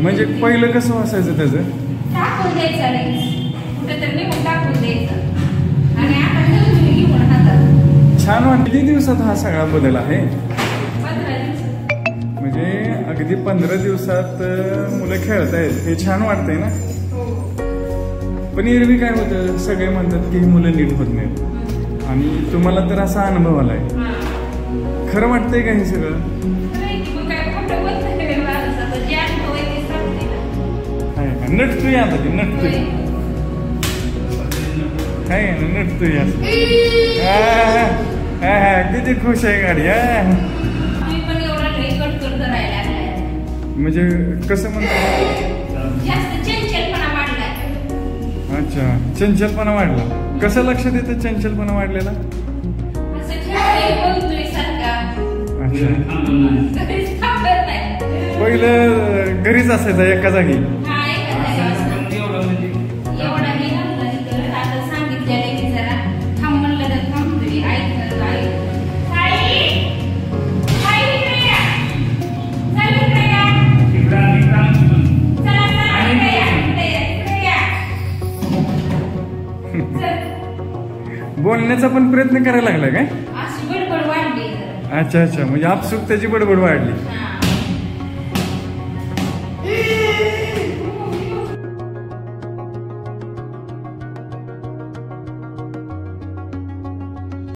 म्हणजे पहिलं कसं वाचायचं त्याचं? टाकून द्यायचं नाही, कुठेतरी निघून टाकून द्यायचं आणि आता ठेवून घेऊन हातात. छान वाटतं. किती दिवसात हा सगळा बदल आहे? 15 दिवसात. म्हणजे अगदी 15 दिवसात मुलं खेळतायत, हे छान वाटतंय ना. पण एरवी काय होतं, सगळे म्हणतात की ही मुलं नीट होत नाहीत आणि तुम्हाला तर असा अनुभव आलाय. खरं वाटतंय का हे सगळं? नटतोय आता ते, नटतोय काय नटतोय असं. किती खुश आहे गाडी. म्हणजे कसं म्हणतात? अच्छा, चंचलपणा वाढला. कसं लक्षात येतं चंचलपणा वाढलेला? अच्छा, पहिलं घरीच असायचं एका जागी. बोलण्याचा पण प्रयत्न करायला लागला काय? अशी बडबड वाढली. अच्छा अच्छा, म्हणजे आपसुक त्याची बडबड वाढली.